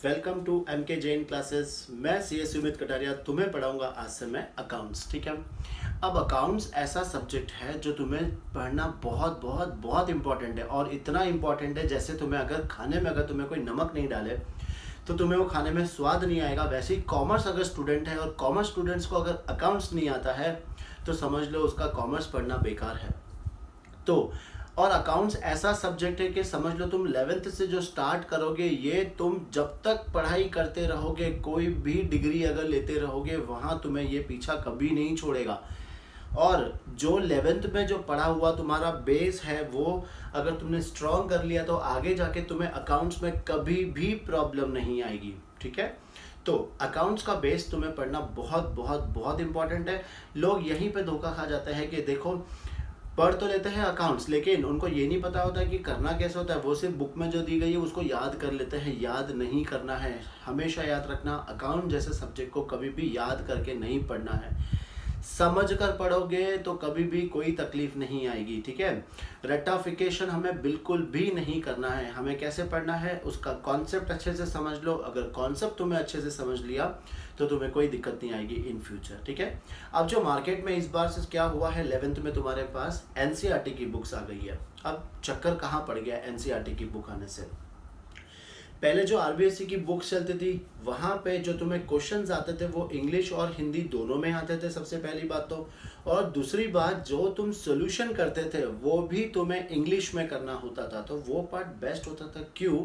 Welcome to M के Jain classes. मैं C S Sumit Kataria तुम्हें पढ़ाऊंगा आज से मैं अकाउंट्स। ठीक है। अब अकाउंट्स ऐसा सब्जेक्ट है जो तुम्हें पढ़ना बहुत बहुत बहुत इंपॉर्टेंट है, और इतना इंपॉर्टेंट है जैसे तुम्हें अगर खाने में अगर तुम्हें कोई नमक नहीं डाले तो तुम्हें वो खाने में स्वाद नहीं आएगा। वैसे ही कॉमर्स अगर स्टूडेंट है और कॉमर्स स्टूडेंट्स को अगर अकाउंट्स नहीं आता है तो समझ लो उसका कॉमर्स पढ़ना बेकार है। तो और अकाउंट्स ऐसा सब्जेक्ट है कि समझ लो तुम 11th से जो स्टार्ट करोगे ये तुम जब तक पढ़ाई करते रहोगे, कोई भी डिग्री अगर लेते रहोगे वहाँ तुम्हें ये पीछा कभी नहीं छोड़ेगा। और जो 11th में जो पढ़ा हुआ तुम्हारा बेस है वो अगर तुमने स्ट्रॉन्ग कर लिया तो आगे जाके तुम्हें अकाउंट्स में कभी भी प्रॉब्लम नहीं आएगी। ठीक है। तो अकाउंट्स का बेस तुम्हें पढ़ना बहुत बहुत बहुत इंपॉर्टेंट है। लोग यहीं पे धोखा खा जाते हैं कि देखो पढ़ तो लेते हैं अकाउंट्स लेकिन उनको ये नहीं पता होता कि करना कैसे होता है। वो सिर्फ बुक में जो दी गई है उसको याद कर लेते हैं। याद नहीं करना है। हमेशा याद रखना, अकाउंट जैसे सब्जेक्ट को कभी भी याद करके नहीं पढ़ना है। समझ कर पढ़ोगे तो कभी भी कोई तकलीफ नहीं आएगी। ठीक है। रट्टाफिकेशन हमें बिल्कुल भी नहीं करना है। हमें कैसे पढ़ना है, उसका कॉन्सेप्ट अच्छे से समझ लो। अगर कॉन्सेप्ट तुम्हें अच्छे से समझ लिया तो तुम्हें कोई दिक्कत नहीं आएगी इन फ्यूचर। ठीक है। अब जो मार्केट में इस बार से क्या हुआ है, 11th में तुम्हारे पास एनसीईआरटी की बुक्स आ गई है। अब चक्कर कहाँ पड़ गया एनसीईआरटी की बुक आने से। पहले जो आरबीएससी की बुक्स चलती थी वहाँ पे जो तुम्हें क्वेश्चंस आते थे वो इंग्लिश और हिंदी दोनों में आते थे, सबसे पहली बात तो। और दूसरी बात, जो तुम सोल्यूशन करते थे वो भी तुम्हें इंग्लिश में करना होता था। तो वो पार्ट बेस्ट होता था। क्यों?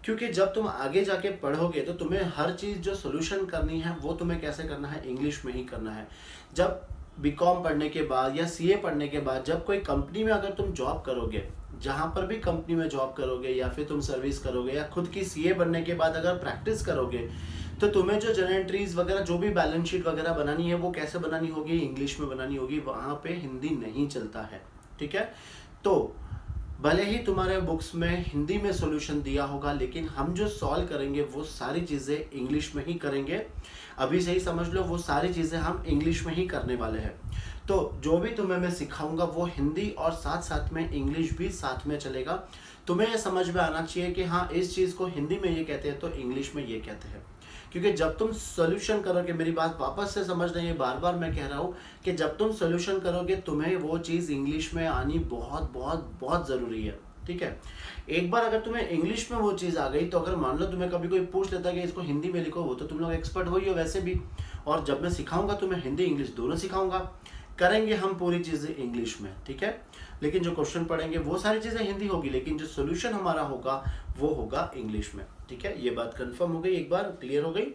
क्योंकि जब तुम आगे जाके पढ़ोगे तो तुम्हें हर चीज़ जो सोल्यूशन करनी है वो तुम्हें कैसे करना है, इंग्लिश में ही करना है। जब बीकॉम पढ़ने के बाद या सीए पढ़ने के बाद जब कोई कंपनी में अगर तुम जॉब करोगे, जहाँ पर भी कंपनी में जॉब करोगे या फिर तुम सर्विस करोगे या खुद की सीए बनने के बाद अगर प्रैक्टिस करोगे तो तुम्हें जो जर्नल एंट्रीज वगैरह जो भी बैलेंस शीट वगैरह बनानी है वो कैसे बनानी होगी, इंग्लिश में बनानी होगी। वहाँ पे हिंदी नहीं चलता है। ठीक है। तो भले ही तुम्हारे बुक्स में हिंदी में सॉल्यूशन दिया होगा लेकिन हम जो सॉल्व करेंगे वो सारी चीज़ें इंग्लिश में ही करेंगे। अभी से ही समझ लो वो सारी चीज़ें हम इंग्लिश में ही करने वाले हैं। तो जो भी तुम्हें मैं सिखाऊंगा वो हिंदी और साथ साथ में इंग्लिश भी साथ में चलेगा। तुम्हें ये समझ में आना चाहिए कि हाँ इस चीज़ को हिंदी में ये कहते हैं तो इंग्लिश में ये कहते हैं। क्योंकि जब तुम सोल्यूशन करोगे, मेरी बात वापस से समझना, ये बार बार मैं कह रहा हूँ कि जब तुम सोल्यूशन करोगे तुम्हें वो चीज़ इंग्लिश में आनी बहुत बहुत बहुत ज़रूरी है। ठीक है। एक बार अगर तुम्हें इंग्लिश में वो चीज़ आ गई तो अगर मान लो तुम्हें कभी कोई पूछ लेता है कि इसको हिंदी में लिखो, वो तो तुम लोग एक्सपर्ट हो ही हो वैसे भी। और जब मैं सिखाऊंगा तो मैं हिंदी इंग्लिश दोनों सिखाऊंगा। करेंगे हम पूरी चीज़ें इंग्लिश में। ठीक है। लेकिन जो क्वेश्चन पढ़ेंगे वो सारी चीज़ें हिंदी होगी लेकिन जो सोल्यूशन हमारा होगा वो होगा इंग्लिश में। ठीक है। ये बात कंफर्म हो गई, एक बार क्लियर हो गई।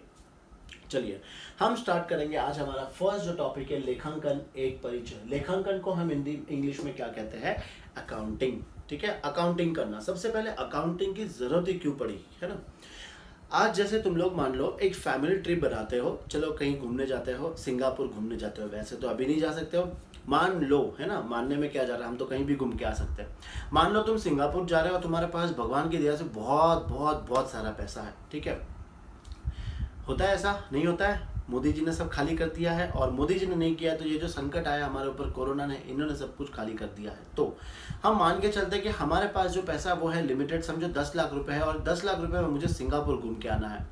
चलिए हम स्टार्ट करेंगे। आज हमारा फर्स्ट जो टॉपिक है लेखांकन एक परिचय। लेखांकन को हम हिंदी इंग्लिश में क्या कहते हैं, अकाउंटिंग। ठीक है। अकाउंटिंग करना, सबसे पहले अकाउंटिंग की जरूरत ही क्यों पड़ी है ना। आज जैसे तुम लोग मान लो एक फैमिली ट्रिप बनाते हो, चलो कहीं घूमने जाते हो, सिंगापुर घूमने जाते हो। वैसे तो अभी नहीं जा सकते हो, मान लो, है ना, मानने में क्या जा रहा है, हम तो कहीं भी घूम के आ सकते हैं। मान लो तुम सिंगापुर जा रहे हो, तुम्हारे पास भगवान की दया से बहुत बहुत बहुत सारा पैसा है। ठीक है। होता है ऐसा, नहीं होता है। मोदी जी ने सब खाली कर दिया है, और मोदी जी ने नहीं किया तो ये जो संकट आया हमारे ऊपर कोरोना ने, इन्होंने सब कुछ खाली कर दिया है। तो हम मान के चलते हैं कि हमारे पास जो पैसा वो है लिमिटेड, समझो 10 लाख रुपए है और 10 लाख रुपए में मुझे सिंगापुर घूम के आना है।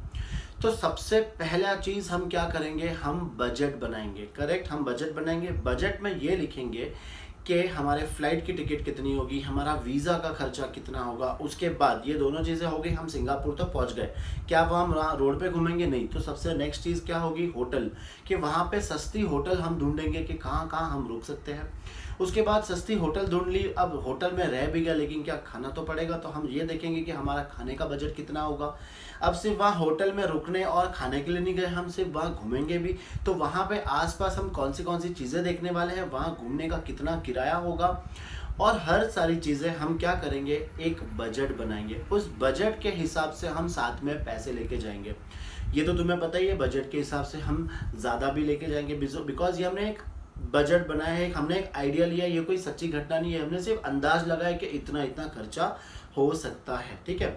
तो सबसे पहला चीज़ हम क्या करेंगे, हम बजट बनाएंगे। करेक्ट, हम बजट बनाएंगे। बजट में ये लिखेंगे कि हमारे फ्लाइट की टिकट कितनी होगी, हमारा वीज़ा का खर्चा कितना होगा। उसके बाद ये दोनों चीज़ें हो गई, हम सिंगापुर तो पहुंच गए। क्या वहाँ रोड पे घूमेंगे, नहीं। तो सबसे नेक्स्ट चीज़ क्या होगी, होटल। कि वहाँ पे सस्ती होटल हम ढूंढेंगे कि कहाँ कहाँ हम रुक सकते हैं। उसके बाद सस्ती होटल ढूंढ ली, अब होटल में रह भी गया लेकिन क्या खाना तो पड़ेगा, तो हम ये देखेंगे कि हमारा खाने का बजट कितना होगा। अब सिर्फ वहाँ होटल में रुकने और खाने के लिए नहीं गए, हम सिर्फ वहाँ घूमेंगे भी। तो वहाँ पे आसपास हम कौन सी चीज़ें देखने वाले हैं, वहाँ घूमने का कितना किराया होगा, और हर सारी चीज़ें हम क्या करेंगे, एक बजट बनाएंगे। उस बजट के हिसाब से हम साथ में पैसे लेके जाएंगे। ये तो तुम्हें पता ही है, बजट के हिसाब से हम ज़्यादा भी लेके जाएंगे बिकॉज ये हमने एक बजट बनाया है, हमने एक आइडिया लिया। ये कोई सच्ची घटना नहीं है, हमने सिर्फ अंदाज लगाया कि इतना इतना खर्चा हो सकता है। ठीक है।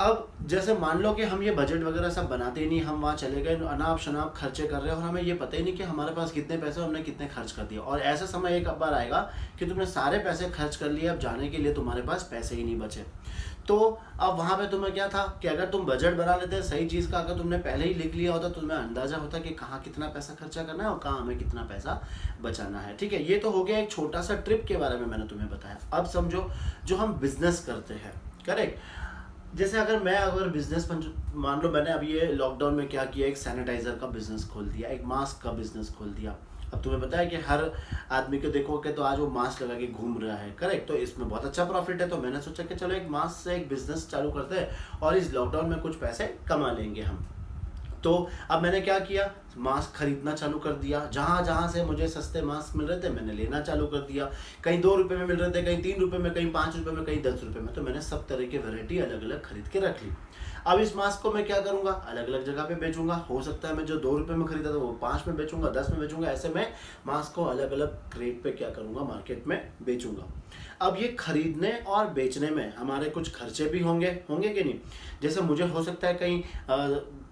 अब जैसे मान लो कि हम ये बजट वगैरह सब बनाते ही नहीं, हम वहाँ चले गए अनाप शनाप खर्चे कर रहे हैं और हमें ये पता ही नहीं कि हमारे पास कितने पैसे, हमने कितने खर्च कर दिए। और ऐसा समय एक बार आएगा कि तुमने सारे पैसे खर्च कर लिए, अब जाने के लिए तुम्हारे पास पैसे ही नहीं बचे। तो अब वहाँ पे तुम्हें क्या था कि अगर तुम बजट बना लेते सही चीज़ का, अगर तुमने पहले ही लिख लिया होता तो तुम्हें अंदाजा होता कि कहाँ कितना पैसा खर्चा करना है और कहाँ हमें कितना पैसा बचाना है। ठीक है, ये तो हो गया एक छोटा सा ट्रिप के बारे में मैंने तुम्हें बताया। अब समझो जो हम बिजनेस करते हैं, करेक्ट, जैसे अगर बिजनेस मान लो मैंने अभी ये लॉकडाउन में क्या किया, एक सैनिटाइजर का बिजनेस खोल दिया, एक मास्क का बिजनेस खोल दिया। अब तुम्हें पता है कि हर आदमी को देखोगे तो आज वो मास्क लगा के घूम रहा है, करेक्ट, तो इसमें बहुत अच्छा प्रॉफिट है। तो मैंने सोचा कि चलो एक मास्क से एक बिजनेस चालू करते हैं और इस लॉकडाउन में कुछ पैसे कमा लेंगे हम। तो अब मैंने क्या किया, मास्क खरीदना चालू कर दिया। जहाँ जहाँ से मुझे सस्ते मास्क मिल रहे थे मैंने लेना चालू कर दिया। कहीं 2 रुपये में मिल रहे थे, कहीं 3 रुपये में, कहीं 5 रुपये में, कहीं 10 रुपये में। तो मैंने सब तरह की वैरायटी अलग अलग खरीद के रख ली। अब इस मास्क को मैं क्या करूंगा, अलग अलग जगह पे बेचूंगा। हो सकता है मैं जो 2 रुपये में खरीदा था वो 5 में बेचूंगा, 10 में बेचूंगा। ऐसे मैं मास्क को अलग अलग रेट पे क्या करूंगा, मार्केट में बेचूंगा। अब ये खरीदने और बेचने में हमारे कुछ खर्चे भी होंगे कि नहीं। जैसे मुझे हो सकता है कहीं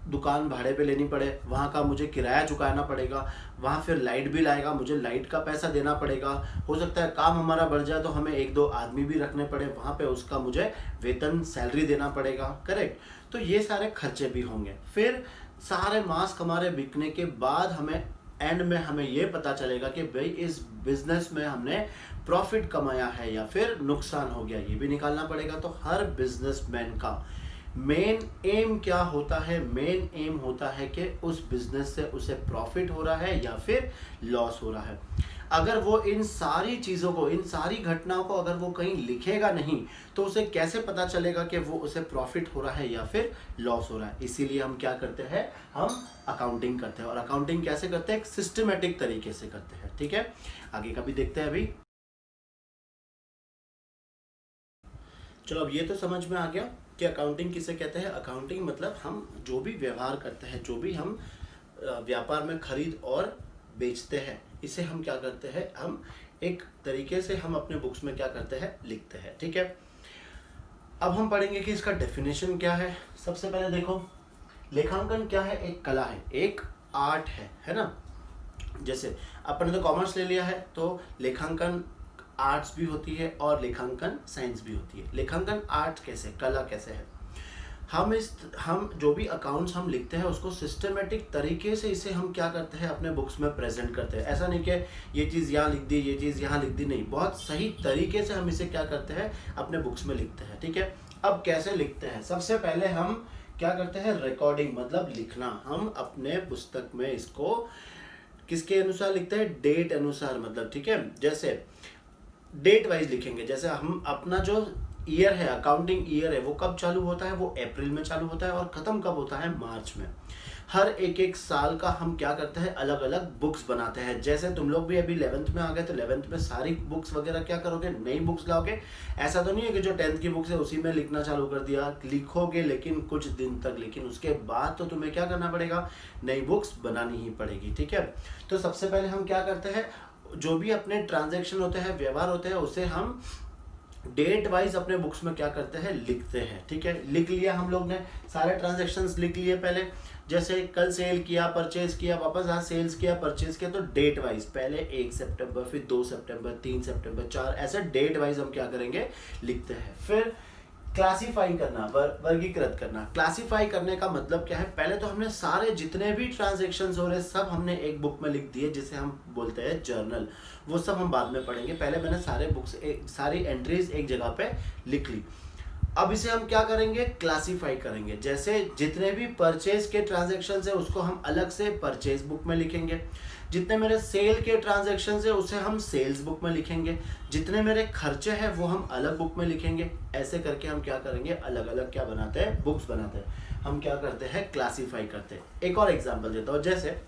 दुकान भाड़े पे लेनी पड़े, वहाँ का मुझे किराया चुकाना पड़ेगा, वहाँ फिर लाइट बिल आएगा, मुझे लाइट का पैसा देना पड़ेगा। हो सकता है काम हमारा बढ़ जाए तो हमें 1-2 आदमी भी रखने पड़े, वहाँ पे उसका मुझे वेतन सैलरी देना पड़ेगा, करेक्ट। तो ये सारे खर्चे भी होंगे। फिर सारे मास्क हमारे बिकने के बाद हमें एंड में हमें ये पता चलेगा कि भाई इस बिजनेस में हमने प्रॉफिट कमाया है या फिर नुकसान हो गया, ये भी निकालना पड़ेगा। तो हर बिजनेसमैन का मेन एम क्या होता है, मेन एम होता है कि उस बिजनेस से उसे प्रॉफिट हो रहा है या फिर लॉस हो रहा है। अगर वो इन सारी चीज़ों को, इन सारी घटनाओं को अगर वो कहीं लिखेगा नहीं तो उसे कैसे पता चलेगा कि वो उसे प्रॉफिट हो रहा है या फिर लॉस हो रहा है। इसीलिए हम क्या करते हैं, हम अकाउंटिंग करते हैं। और अकाउंटिंग कैसे करते हैं, एक सिस्टमेटिक तरीके से करते हैं। ठीक है, आगे का भी देखते हैं अभी। चलो अब ये तो समझ में आ गया कि अकाउंटिंग किसे कहते हैं। अकाउंटिंग मतलब हम जो भी व्यवहार करते हैं, जो भी हम व्यापार में खरीद और बेचते हैं, इसे हम क्या करते हैं, हम एक तरीके से हम अपने बुक्स में क्या करते हैं, लिखते हैं। ठीक है, अब हम पढ़ेंगे कि इसका डेफिनेशन क्या है। सबसे पहले देखो, लेखांकन क्या है, एक कला है, एक आर्ट है ना। जैसे अपन ने तो कॉमर्स ले लिया है तो लेखांकन आर्ट्स भी होती है और लेखांकन साइंस भी होती है। लेखांकन आर्ट कैसे, कला कैसे है, हम जो भी अकाउंट्स हम लिखते हैं उसको सिस्टमेटिक तरीके से इसे हम क्या करते हैं, अपने बुक्स में प्रेजेंट करते हैं। ऐसा नहीं कि ये चीज़ यहाँ लिख दी, ये चीज़ यहाँ लिख दी, नहीं, बहुत सही तरीके से हम इसे क्या करते हैं, अपने बुक्स में लिखते हैं। ठीक है, अब कैसे लिखते हैं, सबसे पहले हम क्या करते हैं, रिकॉर्डिंग मतलब लिखना। हम अपने पुस्तक में इसको किसके अनुसार लिखते हैं, डेट अनुसार, मतलब ठीक है, जैसे डेट वाइज लिखेंगे। जैसे हम अपना जो ईयर है, अकाउंटिंग ईयर है, वो कब चालू होता है, वो अप्रैल में चालू होता है और ख़त्म कब होता है, मार्च में। हर एक साल का हम क्या करते हैं, अलग अलग बुक्स बनाते हैं। जैसे तुम लोग भी अभी 11th में आ गए तो 11th में सारी बुक्स वगैरह क्या करोगे, नई बुक्स लाओगे। ऐसा तो नहीं है कि जो 10th की बुक्स है उसी में लिखना चालू कर दिया, लिखोगे लेकिन कुछ दिन तक, लेकिन उसके बाद तो तुम्हें क्या करना पड़ेगा, नई बुक्स बनानी ही पड़ेगी। ठीक है, तो सबसे पहले हम क्या करते हैं, जो भी अपने ट्रांजैक्शन होते हैं, व्यवहार होते हैं, उसे हम डेट वाइज अपने बुक्स में क्या करते हैं, लिखते हैं। ठीक है, लिख लिया हम लोग ने, सारे ट्रांजैक्शंस लिख लिए पहले। जैसे कल सेल किया, परचेज किया, वापस आज सेल्स किया, परचेज किया, तो डेट वाइज पहले 1 सितंबर, फिर 2 सितंबर, 3 सितंबर, 4, ऐसे डेट वाइज हम क्या करेंगे, लिखते हैं। फिर क्लासीफाई करना, वर्गीकृत करना। क्लासीफाई करने का मतलब क्या है, पहले तो हमने सारे जितने भी ट्रांजैक्शंस हो रहे सब हमने एक बुक में लिख दिए, जिसे हम बोलते हैं जर्नल। वो सब हम बाद में पढ़ेंगे, पहले मैंने सारी एंट्रीज एक जगह पे लिख ली। अब इसे हम क्या करेंगे, क्लासीफाई करेंगे। जैसे जितने भी परचेज के ट्रांजैक्शन है उसको हम अलग से परचेज बुक में लिखेंगे, जितने मेरे सेल के ट्रांजैक्शन है उसे हम सेल्स बुक में लिखेंगे, जितने मेरे खर्चे हैं वो हम अलग बुक में लिखेंगे। ऐसे करके हम क्या करेंगे, अलग अलग क्या बनाते हैं, बुक्स बनाते हैं। हम क्या करते हैं, क्लासीफाई करते हैं। एक और एग्जांपल देता हूँ, जैसे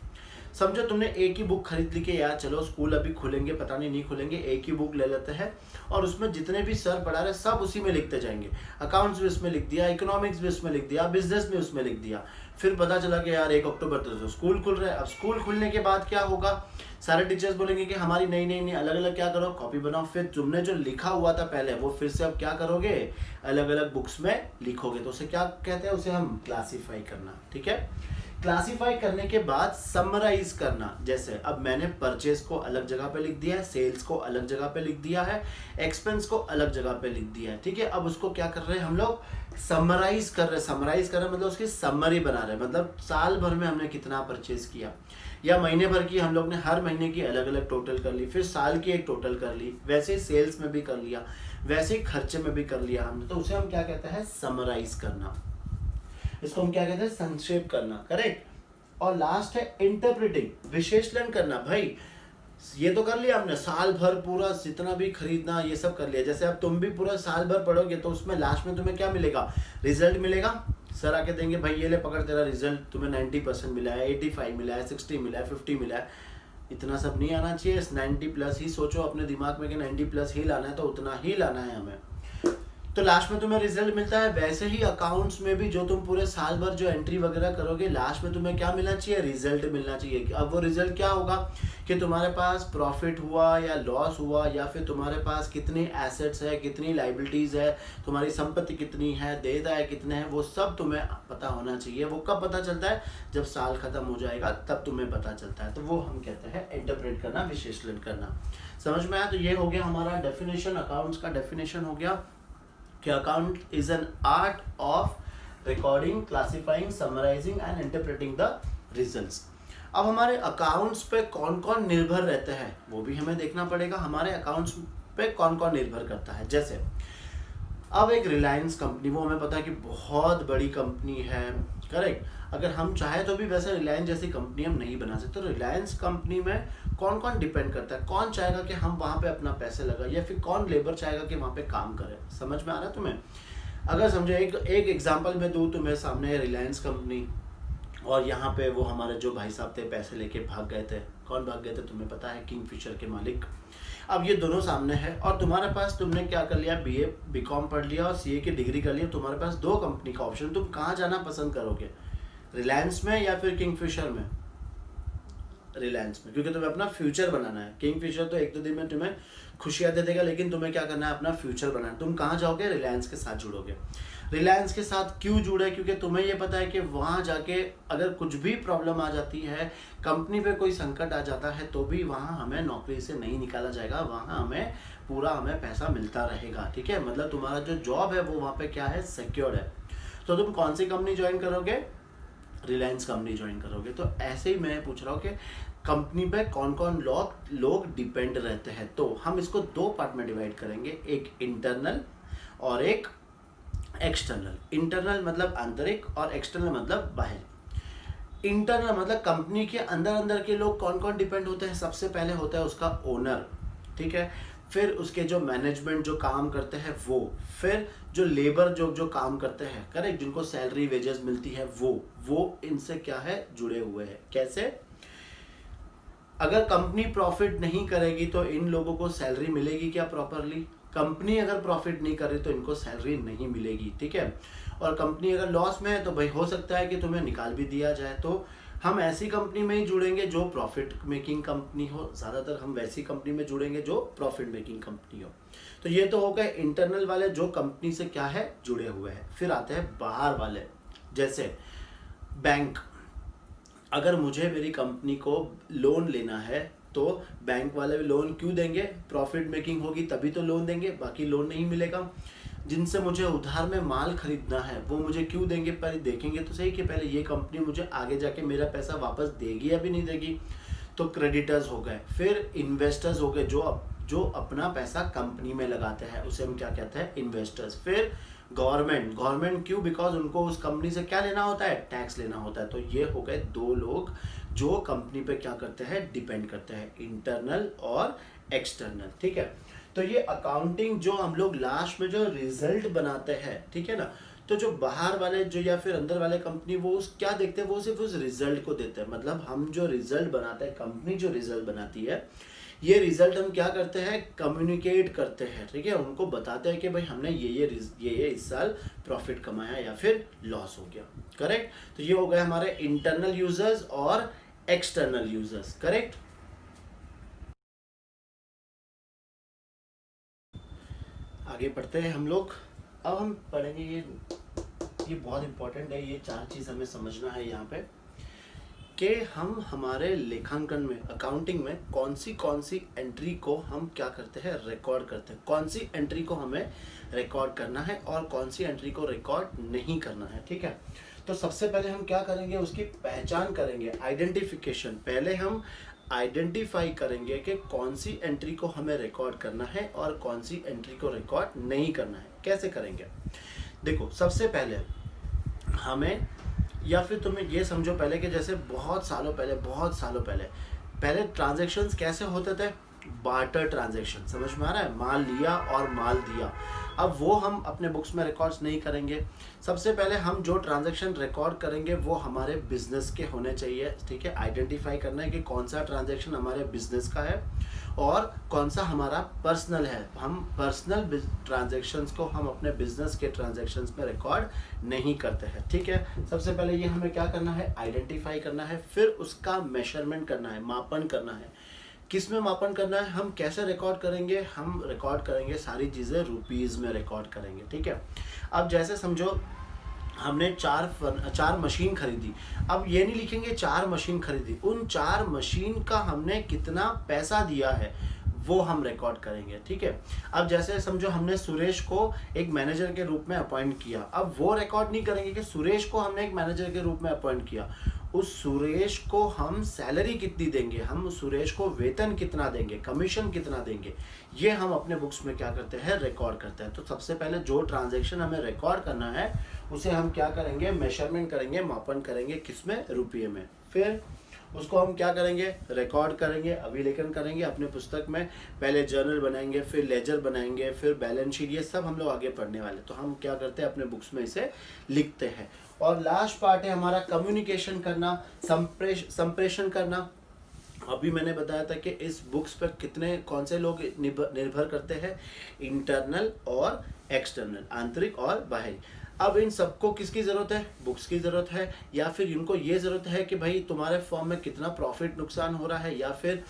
समझो तुमने एक ही बुक खरीद ली कि यार चलो स्कूल अभी खुलेंगे, पता नहीं खुलेंगे, एक ही बुक ले लेते हैं और उसमें जितने भी सर पढ़ा रहे सब उसी में लिखते जाएंगे। अकाउंट्स भी उसमें लिख दिया, इकोनॉमिक्स भी उसमें लिख दिया, बिजनेस भी उसमें लिख दिया। फिर पता चला कि यार 1 अक्टूबर तो स्कूल खुल रहा है। अब स्कूल खुलने के बाद क्या होगा, सारे टीचर्स बोलेंगे कि हमारी नई नई नई अलग अलग क्या करो, कॉपी बनाओ। फिर तुमने जो लिखा हुआ था पहले वो फिर से अब क्या करोगे, अलग अलग बुक्स में लिखोगे। तो उसे क्या कहते हैं, उसे हम क्लासीफाई करना। ठीक है, क्लासीफाई करने के बाद समराइज करना। जैसे अब मैंने परचेज को अलग जगह पे लिख दिया है, सेल्स को अलग जगह पे लिख दिया है, एक्सपेंस को अलग जगह पे लिख दिया है। ठीक है, अब उसको क्या कर रहे हैं हम लोग, समराइज कर रहे हैं। समराइज कर रहे हैं मतलब उसकी समरी बना रहे हैं, मतलब साल भर में हमने कितना परचेज किया, या महीने भर की हम लोग ने हर महीने की अलग अलग टोटल कर ली, फिर साल की एक टोटल कर ली, वैसे ही सेल्स में भी कर लिया, वैसे ही खर्चे में भी कर लिया हमने। तो उसे हम क्या कहते हैं, समराइज करना। इसको हम क्या कहते हैं, संक्षेप करना। करेक्ट। और लास्ट है इंटरप्रेटिंग, विश्लेषण करना। भाई ये तो कर लिया हमने, साल भर पूरा जितना भी खरीदना ये सब कर लिया। जैसे अब तुम भी पूरा साल भर पढ़ोगे तो उसमें लास्ट में तुम्हें क्या मिलेगा, रिजल्ट मिलेगा। सर आके देंगे भाई ये ले पकड़ तेरा रिजल्ट, तुम्हें 90% मिला है, 85 मिला है, 60 मिला है, 50 मिला है। इतना सब नहीं आना चाहिए, 90 प्लस ही सोचो अपने दिमाग में कि 90 प्लस ही लाना है, तो उतना ही लाना है हमें। तो लास्ट में तुम्हें रिजल्ट मिलता है। वैसे ही अकाउंट्स में भी जो तुम पूरे साल भर जो एंट्री वगैरह करोगे, लास्ट में तुम्हें क्या मिलना चाहिए, रिजल्ट मिलना चाहिए। अब वो रिजल्ट क्या होगा कि तुम्हारे पास प्रॉफिट हुआ या लॉस हुआ, या फिर तुम्हारे पास कितनी एसेट्स है, कितनी लाइबिलिटीज है, तुम्हारी संपत्ति कितनी है, देयदाय कितने हैं, वो सब तुम्हें पता होना चाहिए। वो कब पता चलता है, जब साल खत्म हो जाएगा तब तुम्हें पता चलता है। तो वो हम कहते हैं इंटरप्रेट करना, विश्लेषण करना। समझ में आया? तो ये हो गया हमारा डेफिनेशन, अकाउंट्स का डेफिनेशन हो गया कि account is an art of recording, classifying, summarising and interpreting the results. अब हमारे अकाउंट्स पे कौन कौन निर्भर रहते हैं वो भी हमें देखना पड़ेगा। हमारे अकाउंट्स पे कौन कौन निर्भर करता है। जैसे अब एक रिलायंस कंपनी, वो हमें पता है कि बहुत बड़ी कंपनी है। करेक्ट। अगर हम चाहे तो भी वैसे रिलायंस जैसी कंपनी हम नहीं बना सकते। तो रिलायंस कंपनी में कौन कौन डिपेंड करता है, कौन चाहेगा कि हम वहाँ पे अपना पैसे लगाए, या फिर कौन लेबर चाहेगा कि वहाँ पे काम करे। समझ में आ रहा है तुम्हें? अगर समझो एक एग्जांपल मैं दूँ तुम्हें सामने, रिलायंस कंपनी, और यहाँ पे वो हमारे जो भाई साहब थे पैसे लेके भाग गए थे। कौन भाग गए थे तुम्हें पता है? किंगफिशर के मालिक। अब ये दोनों सामने है और तुम्हारे पास, तुमने क्या कर लिया, बीए बीकॉम पढ़ लिया और सीए की डिग्री कर लिया। तुम्हारे पास दो कंपनी का ऑप्शन, तुम कहाँ जाना पसंद करोगे, रिलायंस में या फिर किंगफिशर में? रिलायंस में, क्योंकि तुम्हें अपना फ्यूचर बनाना है। किंगफिशर तो एक दो दिन में तुम्हें खुशियां दे देगा, लेकिन तुम्हें क्या करना है, अपना फ्यूचर बनाना है। तुम कहाँ जाओगे, रिलायंस के साथ जुड़ोगे। रिलायंस के साथ क्यों जुड़े? क्योंकि तुम्हें ये पता है कि वहाँ जाके अगर कुछ भी प्रॉब्लम आ जाती है, कंपनी पे कोई संकट आ जाता है, तो भी वहाँ हमें नौकरी से नहीं निकाला जाएगा, वहाँ हमें पैसा मिलता रहेगा। ठीक है, मतलब तुम्हारा जो जॉब है वो वहाँ पे क्या है, सिक्योर है। तो तुम कौन सी कंपनी ज्वाइन करोगे, रिलायंस कंपनी ज्वाइन करोगे। तो ऐसे ही मैं पूछ रहा हूँ कि कंपनी पे कौन कौन लोग डिपेंड रहते हैं। तो हम इसको दो पार्ट में डिवाइड करेंगे, एक इंटरनल और एक एक्सटर्नल। इंटरनल मतलब आंतरिक और एक्सटर्नल मतलब बाहर। इंटरनल मतलब कंपनी के अंदर के लोग कौन कौन डिपेंड होते हैं। सबसे पहले होता है उसका ओनर, ठीक है, फिर उसके जो मैनेजमेंट जो काम करते हैं वो, फिर जो लेबर जो काम करते हैं, करेक्ट, जिनको सैलरी वेजेस मिलती है वो इनसे क्या है, जुड़े हुए हैं। कैसे? अगर कंपनी प्रॉफिट नहीं करेगी तो इन लोगों को सैलरी मिलेगी क्या प्रॉपरली? कंपनी अगर प्रॉफिट नहीं कर रही तो इनको सैलरी नहीं मिलेगी। ठीक है, और कंपनी अगर लॉस में है तो भाई हो सकता है कि तुम्हें निकाल भी दिया जाए। तो हम ऐसी कंपनी में ही जुड़ेंगे जो प्रॉफिट मेकिंग कंपनी हो। ज़्यादातर हम वैसी कंपनी में जुड़ेंगे जो प्रॉफिट मेकिंग कंपनी हो। तो ये तो हो गए इंटरनल वाले, जो कंपनी से क्या है, जुड़े हुए हैं। फिर आते हैं बाहर वाले, जैसे बैंक। अगर मुझे मेरी कंपनी को लोन लेना है तो बैंक वाले भी लोन क्यों देंगे? प्रॉफिट मेकिंग होगी तभी तो लोन देंगे, बाकी लोन नहीं मिलेगा। जिनसे मुझे उधार में माल खरीदना है वो मुझे क्यों देंगे? पहले देखेंगे तो सही कि पहले ये कंपनी मुझे आगे जाके मेरा पैसा वापस देगी या भी नहीं देगी। तो क्रेडिटर्स हो गए। फिर इन्वेस्टर्स हो गए, जो अपना पैसा कंपनी में लगाते हैं, उसे हम क्या कहते हैं, इन्वेस्टर्स। फिर गवर्नमेंट क्यों? बिकॉज उनको उस कंपनी से क्या लेना होता है, टैक्स लेना होता है। तो ये हो गए दो लोग जो कंपनी पे क्या करते हैं, डिपेंड करते हैं, इंटरनल और एक्सटर्नल। ठीक है, तो ये अकाउंटिंग जो हम लोग लास्ट में जो रिजल्ट बनाते हैं, ठीक है ना, तो जो बाहर वाले जो या फिर अंदर वाले कंपनी वो उस क्या देखते हैं, वो सिर्फ उस रिजल्ट को देते हैं। मतलब हम जो रिजल्ट बनाते हैं, कंपनी जो रिजल्ट बनाती है, ये रिजल्ट हम क्या करते हैं, कम्युनिकेट करते हैं, ठीक है। उनको बताते हैं कि भाई हमने ये इस साल प्रॉफिट कमाया या फिर लॉस हो गया, करेक्ट। तो ये हो गए हमारे इंटरनल यूजर्स और एक्सटर्नल यूजर्स, करेक्ट। आगे बढ़ते हैं हम लोग। अब हम पढ़ेंगे ये बहुत इंपॉर्टेंट है, ये 4 चीज हमें समझना है यहाँ पे कि हम हमारे लेखांकन में, अकाउंटिंग में कौन सी एंट्री को हम क्या करते हैं, रिकॉर्ड करते हैं। कौन सी एंट्री को हमें रिकॉर्ड करना है और कौन सी एंट्री को रिकॉर्ड नहीं करना है, ठीक है। तो सबसे पहले हम क्या करेंगे, उसकी पहचान करेंगे, आइडेंटिफिकेशन। पहले हम आइडेंटिफाई करेंगे कि कौन सी एंट्री को हमें रिकॉर्ड करना है और कौन सी एंट्री को रिकॉर्ड नहीं करना है। कैसे करेंगे, देखो सबसे पहले हमें, या फिर तुम्हें ये समझो पहले कि जैसे बहुत सालों पहले ट्रांजैक्शंस कैसे होते थे, बार्टर ट्रांजैक्शन, समझ में आ रहा है, माल लिया और माल दिया। अब वो हम अपने बुक्स में रिकॉर्ड्स नहीं करेंगे। सबसे पहले हम जो ट्रांजैक्शन रिकॉर्ड करेंगे वो हमारे बिजनेस के होने चाहिए, ठीक है। आइडेंटिफाई करना है कि कौन सा ट्रांजैक्शन हमारे बिजनेस का है और कौन सा हमारा पर्सनल है। हम पर्सनल ट्रांजैक्शंस को हम अपने बिजनेस के ट्रांजैक्शंस में रिकॉर्ड नहीं करते हैं, ठीक है। सबसे पहले ये हमें क्या करना है, आइडेंटिफाई करना है, फिर उसका मेजरमेंट करना है, मापन करना है। किस में मापन करना है, हम कैसे रिकॉर्ड करेंगे, हम रिकॉर्ड करेंगे सारी चीज़ें रुपीज़ में रिकॉर्ड करेंगे, ठीक है। अब जैसे समझो हमने चार मशीन खरीदी, अब ये नहीं लिखेंगे 4 मशीन खरीदी, उन 4 मशीन का हमने कितना पैसा दिया है वो हम रिकॉर्ड करेंगे, ठीक है। अब जैसे समझो हमने सुरेश को एक मैनेजर के रूप में अपॉइंट किया, अब वो रिकॉर्ड नहीं करेंगे कि सुरेश को हमने एक मैनेजर के रूप में अपॉइंट किया, उस सुरेश को हम सैलरी कितनी देंगे, हम सुरेश को वेतन कितना देंगे, कमीशन कितना देंगे, ये हम अपने बुक्स में क्या करते हैं, रिकॉर्ड करते हैं। तो सबसे पहले जो ट्रांजैक्शन हमें रिकॉर्ड करना है उसे हम क्या करेंगे, मेजरमेंट करेंगे, मापन करेंगे, किसमें, रुपये में। फिर उसको हम क्या करेंगे, रिकॉर्ड करेंगे, अभिलेखन करेंगे अपने पुस्तक में। पहले जर्नल बनाएंगे, फिर लेजर बनाएंगे, फिर बैलेंस शीट, ये सब हम लोग आगे पढ़ने वाले। तो हम क्या करते हैं, अपने बुक्स में इसे लिखते हैं। और लास्ट पार्ट है हमारा कम्युनिकेशन करना, संप्रेषण करना। अभी मैंने बताया था कि इस बुक्स पर कितने कौन से लोग निर्भर करते हैं, इंटरनल और एक्सटर्नल, आंतरिक और बाहरी। अब इन सबको किसकी ज़रूरत है, बुक्स की ज़रूरत है, या फिर इनको ये ज़रूरत है कि भाई तुम्हारे फॉर्म में कितना प्रॉफिट नुकसान हो रहा है, या फिर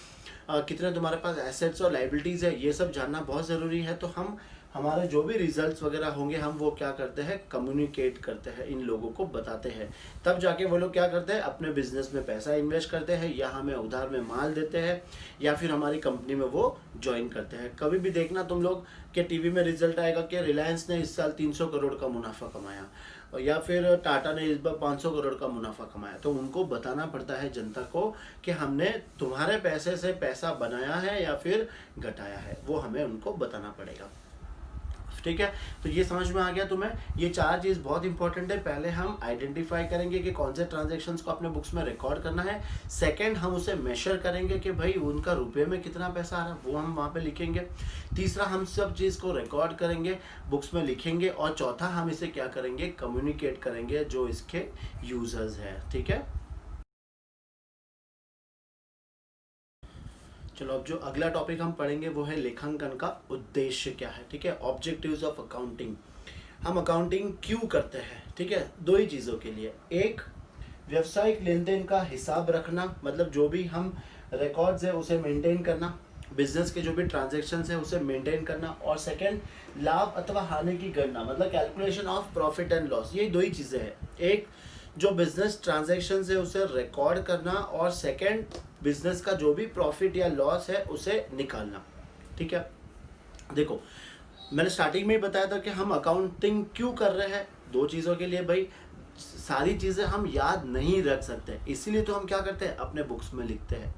कितने तुम्हारे पास एसेट्स और लाइबिलिटीज़ है, ये सब जानना बहुत ज़रूरी है। तो हम हमारे जो भी रिजल्ट्स वगैरह होंगे हम वो क्या करते हैं, कम्युनिकेट करते हैं, इन लोगों को बताते हैं। तब जाके वो लोग क्या करते हैं, अपने बिजनेस में पैसा इन्वेस्ट करते हैं, या हमें उधार में माल देते हैं, या फिर हमारी कंपनी में वो ज्वाइन करते हैं। कभी भी देखना तुम लोग कि टीवी में रिजल्ट आएगा कि रिलायंस ने इस साल 300 करोड़ का मुनाफा कमाया, या फिर टाटा ने इस बार 500 करोड़ का मुनाफा कमाया। तो उनको बताना पड़ता है जनता को कि हमने तुम्हारे पैसे से पैसा बनाया है या फिर घटाया है, वो हमें उनको बताना पड़ेगा, ठीक है। तो ये समझ में आ गया तुम्हें, ये 4 चीज़ बहुत इंपॉर्टेंट है। पहले हम आइडेंटिफाई करेंगे कि कौन से ट्रांजैक्शंस को अपने बुक्स में रिकॉर्ड करना है। सेकंड, हम उसे मेजर करेंगे कि भाई उनका रुपए में कितना पैसा आ रहा है, वो हम वहाँ पे लिखेंगे। तीसरा, हम सब चीज़ को रिकॉर्ड करेंगे, बुक्स में लिखेंगे। और चौथा, हम इसे क्या करेंगे, कम्युनिकेट करेंगे जो इसके यूजर्स है, ठीक है। चलो अब जो अगला टॉपिक हम पढ़ेंगे वो है लेखांकन का उद्देश्य क्या है, ठीक है। ऑब्जेक्टिव्स ऑफ अकाउंटिंग, हम अकाउंटिंग क्यों करते हैं, ठीक है। 2 ही चीज़ों के लिए, एक व्यवसायिक लेन देन का हिसाब रखना, मतलब जो भी हम रिकॉर्ड्स है उसे मेंटेन करना, बिजनेस के जो भी ट्रांजैक्शंस है उसे मेंटेन करना। और सेकंड, लाभ अथवा हानि की गणना, मतलब calculation of profit and loss. ये 2 ही चीज़ें हैं, एक जो बिजनेस ट्रांजैक्शन है उसे रिकॉर्ड करना, और सेकंड बिजनेस का जो भी प्रॉफिट या लॉस है उसे निकालना, ठीक है। देखो मैंने स्टार्टिंग में ही बताया था कि हम अकाउंटिंग क्यों कर रहे हैं, 2 चीज़ों के लिए। भाई सारी चीज़ें हम याद नहीं रख सकते, इसीलिए तो हम क्या करते हैं, अपने बुक्स में लिखते हैं।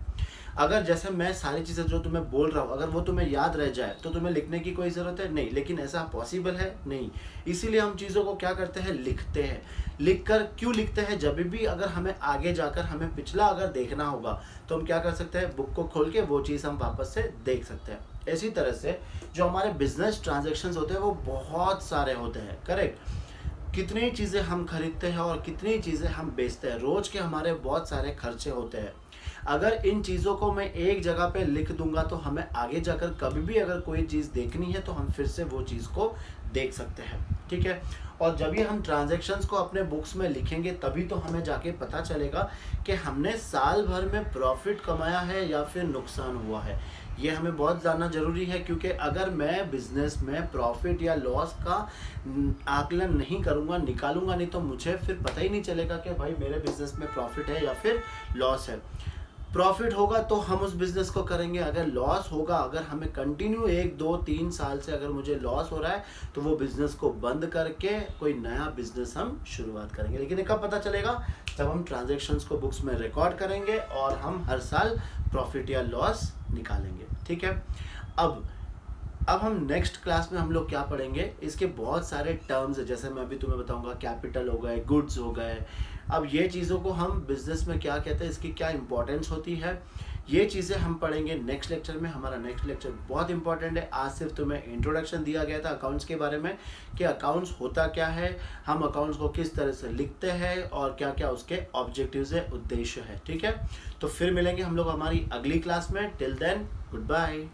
अगर जैसे मैं सारी चीज़ें जो तुम्हें बोल रहा हूँ अगर वो तुम्हें याद रह जाए तो तुम्हें लिखने की कोई ज़रूरत है नहीं, लेकिन ऐसा पॉसिबल है नहीं, इसीलिए हम चीज़ों को क्या करते हैं, लिखते हैं। लिख कर क्यों लिखते हैं, जब भी अगर हमें आगे जाकर हमें पिछला अगर देखना होगा तो हम क्या कर सकते हैं, बुक को खोल के वो चीज़ हम वापस से देख सकते हैं। इसी तरह से जो हमारे बिजनेस ट्रांजेक्शन्स होते हैं वो बहुत सारे होते हैं, करेक्ट। कितनी चीज़ें हम खरीदते हैं और कितनी चीज़ें हम बेचते हैं। रोज़ के हमारे बहुत सारे खर्चे होते हैं। अगर इन चीज़ों को मैं एक जगह पे लिख दूंगा तो हमें आगे जाकर कभी भी अगर कोई चीज़ देखनी है तो हम फिर से वो चीज़ को देख सकते हैं, ठीक है। और जब भी हम ट्रांजैक्शंस को अपने बुक्स में लिखेंगे तभी तो हमें जाके पता चलेगा कि हमने साल भर में प्रॉफिट कमाया है या फिर नुकसान हुआ है। ये हमें बहुत जानना ज़रूरी है, क्योंकि अगर मैं बिज़नेस में प्रॉफिट या लॉस का आकलन नहीं करूँगा, निकालूंगा नहीं, तो मुझे फिर पता ही नहीं चलेगा कि भाई मेरे बिज़नेस में प्रॉफिट है या फिर लॉस है। प्रॉफिट होगा तो हम उस बिज़नेस को करेंगे, अगर लॉस होगा, अगर हमें कंटिन्यू 1 2 3 साल से अगर मुझे लॉस हो रहा है तो वो बिज़नेस को बंद करके कोई नया बिज़नेस हम शुरुआत करेंगे। लेकिन ये कब पता चलेगा? जब हम ट्रांजैक्शंस को बुक्स में रिकॉर्ड करेंगे और हम हर साल प्रॉफिट या लॉस निकालेंगे, ठीक है। अब हम नेक्स्ट क्लास में हम लोग क्या पढ़ेंगे, इसके बहुत सारे टर्म्स है, जैसे मैं अभी तुम्हें बताऊंगा कैपिटल हो गए, गुड्स हो गए। अब ये चीज़ों को हम बिजनेस में क्या कहते हैं, इसकी क्या इंपॉर्टेंस होती है, ये चीज़ें हम पढ़ेंगे नेक्स्ट लेक्चर में। हमारा नेक्स्ट लेक्चर बहुत इंपॉर्टेंट है। आज सिर्फ तुम्हें इंट्रोडक्शन दिया गया था अकाउंट्स के बारे में कि अकाउंट्स होता क्या है, हम अकाउंट्स को किस तरह से लिखते हैं और क्या क्या उसके ऑब्जेक्टिव्स है, उद्देश्य है, ठीक है। तो फिर मिलेंगे हम लोग हमारी अगली क्लास में। Till then good bye.